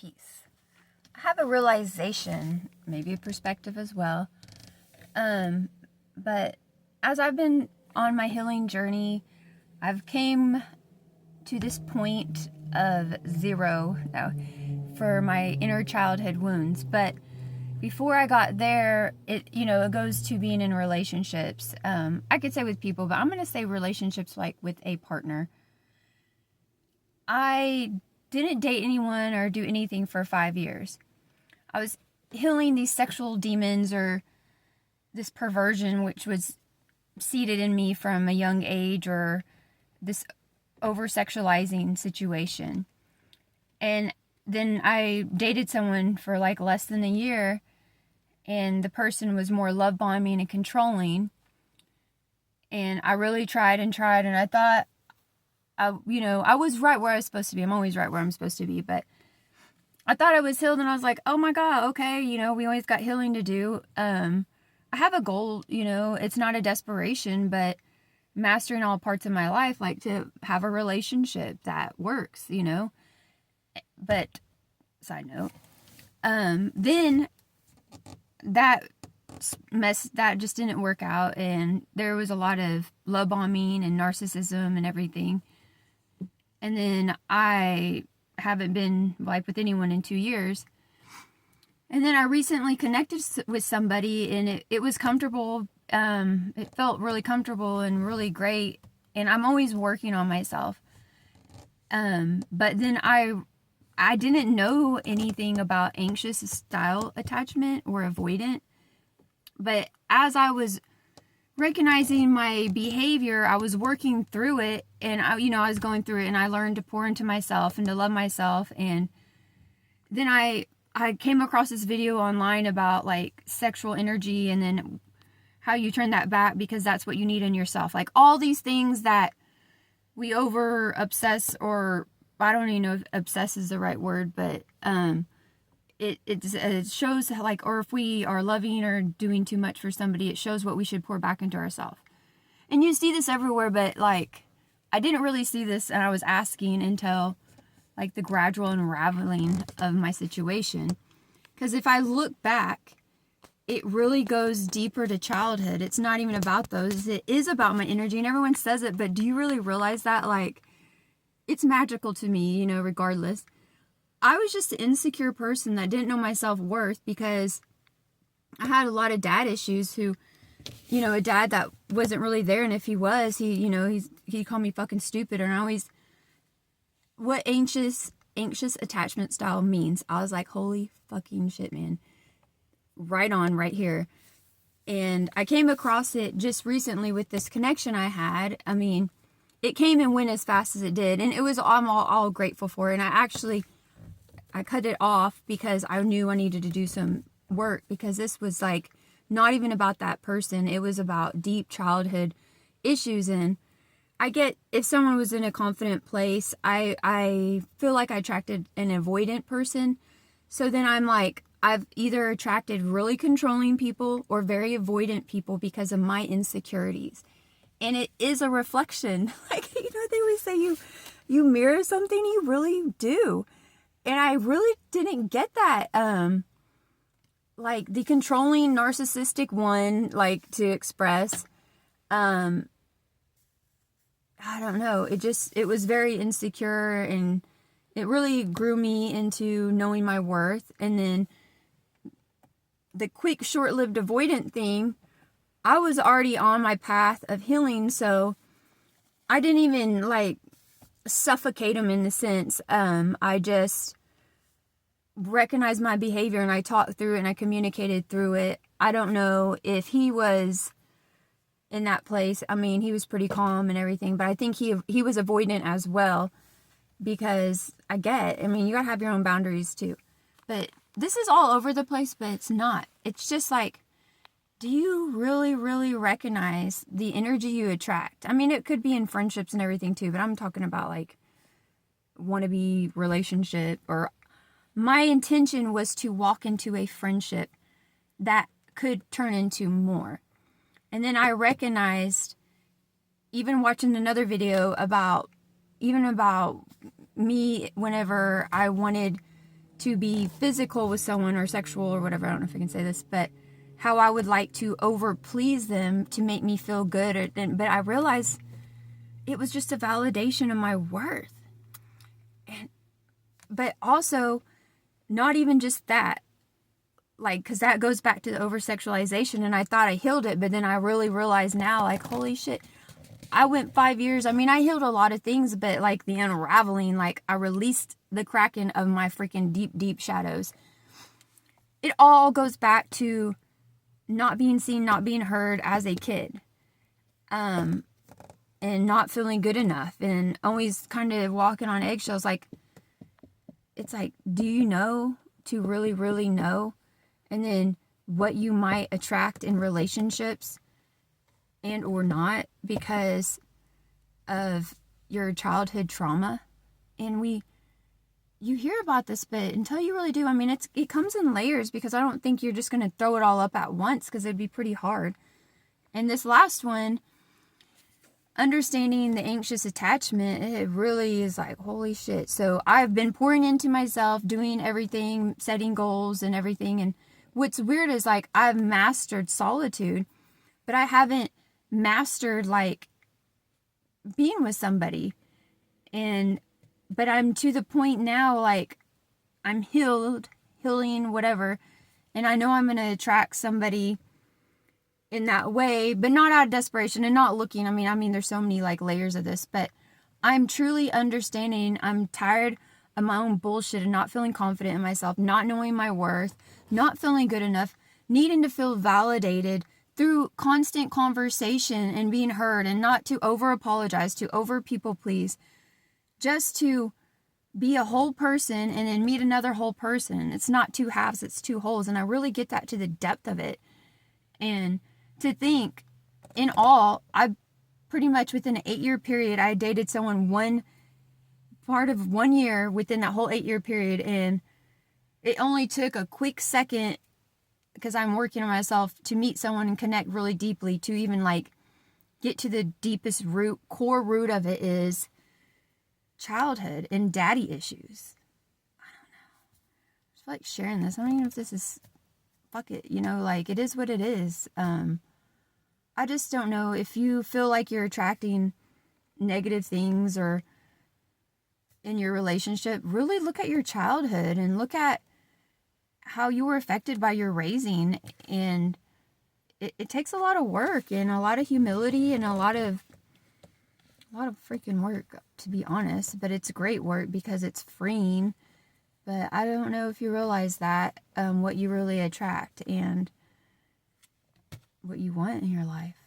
peace. I have a realization, maybe a perspective as well. But as I've been on my healing journey, I've came to this point of zero now for my inner childhood wounds. But before I got there, it goes to being in relationships. I could say with people, but I'm going to say relationships like with a partner. I didn't date anyone or do anything for 5 years. I was healing these sexual demons or this perversion which was seated in me from a young age, or this over-sexualizing situation. And then I dated someone for like less than a year, and the person was more love bombing and controlling. And I really tried, and I thought, I was right where I was supposed to be. I'm always right where I'm supposed to be, but I thought I was healed, and I was like, oh my God, okay, we always got healing to do. I have a goal, it's not a desperation, but mastering all parts of my life, like to have a relationship that works, But, side note, then that just didn't work out, and there was a lot of love bombing and narcissism and everything. And then I haven't been like with anyone in 2 years. And then I recently connected with somebody, and it was comfortable. It felt really comfortable and really great. And I'm always working on myself. But then I didn't know anything about anxious style attachment or avoidant. But as I was recognizing my behavior, I was working through it, and I was going through it, and I learned to pour into myself and to love myself. And then I came across this video online about like sexual energy, and then how you turn that back because that's what you need in yourself. Like all these things that we over obsess, or I don't even know if obsess is the right word, but it shows like, or if we are loving or doing too much for somebody, it shows what we should pour back into ourselves. And you see this everywhere, but like I didn't really see this, and I was asking until like the gradual unraveling of my situation. Because if I look back, it really goes deeper to childhood. It's not even about those. It is about my energy, and everyone says it, but do you really realize that? Like, it's magical to me, regardless. I was just an insecure person that didn't know my self-worth because I had a lot of dad issues who, a dad that wasn't really there. And if he was, he called me fucking stupid. And I always, what anxious attachment style means, I was like, holy fucking shit, man. Right on, right here. And I came across it just recently with this connection I had. I mean, it came and went as fast as it did. And it was, I'm all grateful for it. And I cut it off because I knew I needed to do some work, because this was like not even about that person. It was about deep childhood issues. And I get, if someone was in a confident place, I feel like I attracted an avoidant person. So then I'm like, I've either attracted really controlling people or very avoidant people because of my insecurities. And it is a reflection. Like, they always say you mirror something, you really do. And I really didn't get that. Like the controlling narcissistic one, like to express, I don't know. It was very insecure, and it really grew me into knowing my worth. And then the quick, short-lived avoidant thing, I was already on my path of healing. So I didn't even like suffocate him in the sense. I just recognized my behavior, and I talked through it, and I communicated through it. I don't know if he was in that place. I mean, he was pretty calm and everything, but I think he was avoidant as well, because you gotta have your own boundaries too. But this is all over the place, but it's not. It's just like, do you really, really recognize the energy you attract? I mean, it could be in friendships and everything too, but I'm talking about like wannabe relationship. Or my intention was to walk into a friendship that could turn into more. And then I recognized, even watching another video about me, whenever I wanted to be physical with someone or sexual or whatever. I don't know if I can say this, but how I would like to over please them to make me feel good. But I realized it was just a validation of my worth. But also, not even just that. Like, because that goes back to the over-sexualization, and I thought I healed it, but then I really realized now, like, holy shit, I went 5 years. I mean, I healed a lot of things, but, like, the unraveling, like, I released the kraken of my freaking deep, deep shadows. It all goes back to not being seen, not being heard as a kid. And not feeling good enough, and always kind of walking on eggshells. Like, it's like, do you know to really, really know? And then what you might attract in relationships and or not because of your childhood trauma. And you hear about this, but until you really do, I mean, it comes in layers, because I don't think you're just going to throw it all up at once, because it'd be pretty hard. And this last one, understanding the anxious attachment, it really is like, holy shit. So I've been pouring into myself, doing everything, setting goals and everything. And what's weird is, like, I've mastered solitude, but I haven't mastered, like, being with somebody. But I'm to the point now, like, I'm healing, whatever. And I know I'm going to attract somebody in that way, but not out of desperation and not looking. I mean, there's so many, like, layers of this, but I'm truly understanding. I'm tired of my own bullshit and not feeling confident in myself, not knowing my worth, not feeling good enough, needing to feel validated through constant conversation and being heard, and not to over apologize, to over people please, just to be a whole person and then meet another whole person. It's not two halves, it's two wholes. And I really get that to the depth of it. And to think, in all, I pretty much within an 8-year period, I dated someone one part of 1 year within that whole 8-year period. And it only took a quick second, because I'm working on myself, to meet someone and connect really deeply, to even, like, get to the deepest core root of it is childhood and daddy issues. I don't know. I just feel like sharing this. I don't even know if this is, fuck it, like, it is what it is. I just don't know if you feel like you're attracting negative things or in your relationship. Really look at your childhood and look at how you were affected by your raising. And it takes a lot of work and a lot of humility and a lot of freaking work, to be honest. But it's great work because it's freeing. But I don't know if you realize that, what you really attract and what you want in your life.